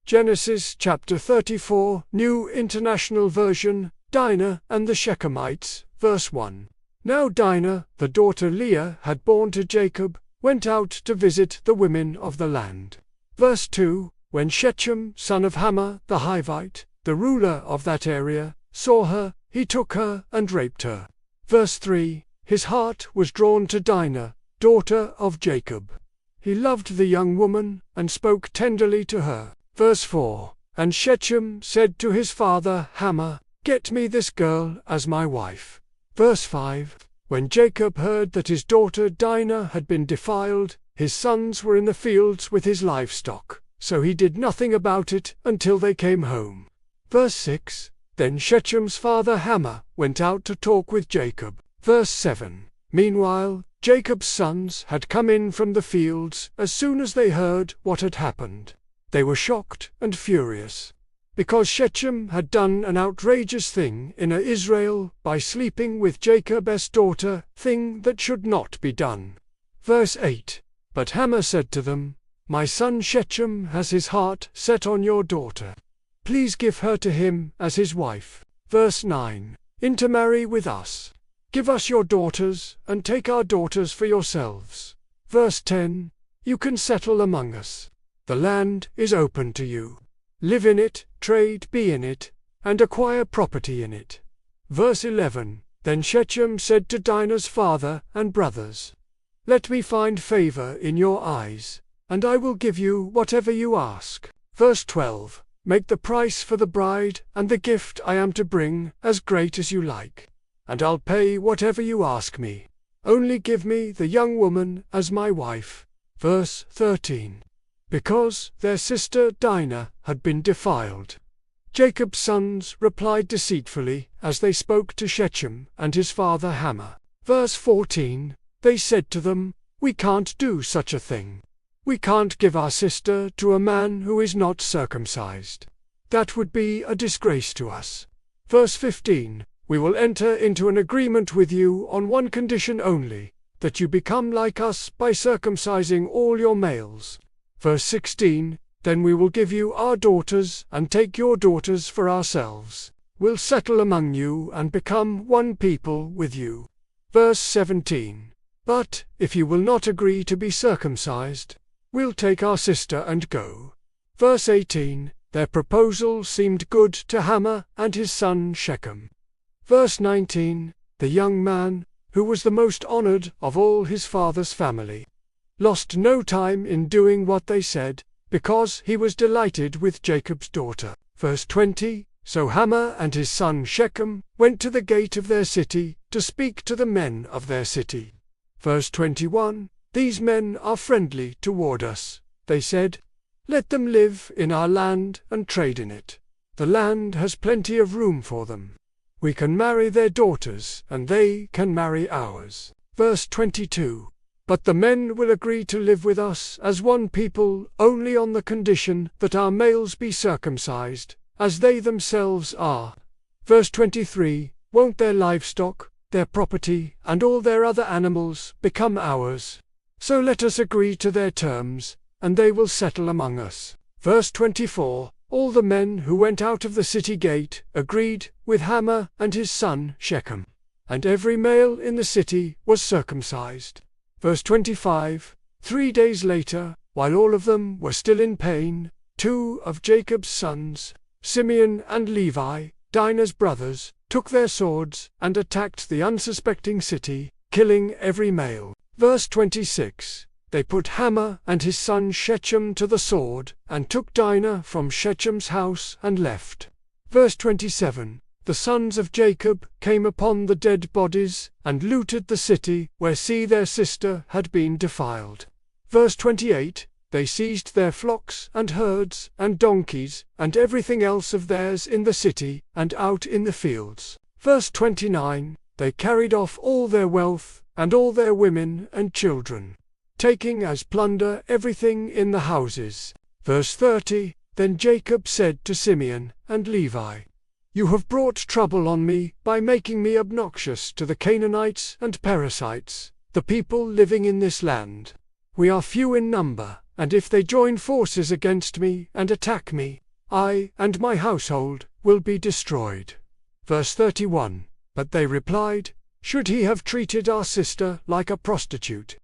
Genesis chapter 34, New International Version, Dinah and the Shechemites, verse 1. Now Dinah, the daughter Leah had borne to Jacob, went out to visit the women of the land. Verse 2. When Shechem, son of Hamor the Hivite, the ruler of that area, saw her, he took her and raped her. Verse 3. His heart was drawn to Dinah, daughter of Jacob. He loved the young woman, and spoke tenderly to her. Verse 4. And Shechem said to his father Hamor, Get me this girl as my wife. Verse 5. When Jacob heard that his daughter Dinah had been defiled, his sons were in the fields with his livestock, so he did nothing about it until they came home. Verse 6. Then Shechem's father Hamor went out to talk with Jacob. Verse 7. Meanwhile, Jacob's sons had come in from the fields as soon as they heard what had happened. They were shocked and furious, because Shechem had done an outrageous thing in Israel by sleeping with Jacob's daughter, thing that should not be done. Verse 8. But Hamor said to them, My son Shechem has his heart set on your daughter. Please give her to him as his wife. Verse 9. Intermarry with us. Give us your daughters, and take our daughters for yourselves. Verse 10. You can settle among us. The land is open to you. Live in it, trade be in it, and acquire property in it. Verse 11. Then Shechem said to Dinah's father and brothers, Let me find favor in your eyes, and I will give you whatever you ask. Verse 12. Make the price for the bride and the gift I am to bring as great as you like, and I'll pay whatever you ask me. Only give me the young woman as my wife. Verse 13. Because their sister Dinah had been defiled. Jacob's sons replied deceitfully as they spoke to Shechem and his father Hamor. Verse 14. They said to them, We can't do such a thing. We can't give our sister to a man who is not circumcised. That would be a disgrace to us. Verse 15. We will enter into an agreement with you on one condition only, that you become like us by circumcising all your males. Verse 16. Then we will give you our daughters and take your daughters for ourselves. We'll settle among you and become one people with you. Verse 17. But if you will not agree to be circumcised, we'll take our sister and go. Verse 18. Their proposal seemed good to Hamor and his son Shechem. Verse 19. The young man, who was the most honored of all his father's family, lost no time in doing what they said, because he was delighted with Jacob's daughter. Verse 20. So Hamor and his son Shechem went to the gate of their city to speak to the men of their city. Verse 21. These men are friendly toward us, they said. Let them live in our land and trade in it. The land has plenty of room for them. We can marry their daughters, and they can marry ours. Verse 22. But the men will agree to live with us as one people only on the condition that our males be circumcised, as they themselves are. Verse 23. Won't their livestock, their property, and all their other animals become ours? So let us agree to their terms, and they will settle among us. Verse 24. All the men who went out of the city gate agreed with Hamor and his son Shechem, and every male in the city was circumcised. Verse 25. 3 days later, while all of them were still in pain, 2 of Jacob's sons, Simeon and Levi, Dinah's brothers, took their swords and attacked the unsuspecting city, killing every male. Verse 26. They put Hamor and his son Shechem to the sword, and took Dinah from Shechem's house and left. Verse 27. The sons of Jacob came upon the dead bodies, and looted the city where their sister had been defiled. Verse 28. They seized their flocks and herds and donkeys, and everything else of theirs in the city and out in the fields. Verse 29. They carried off all their wealth, and all their women and children, taking as plunder everything in the houses. Verse 30. Then Jacob said to Simeon and Levi, You have brought trouble on me by making me obnoxious to the Canaanites and Perizzites, the people living in this land. We are few in number, and if they join forces against me and attack me, I and my household will be destroyed." Verse 31. But they replied, "Should he have treated our sister like a prostitute?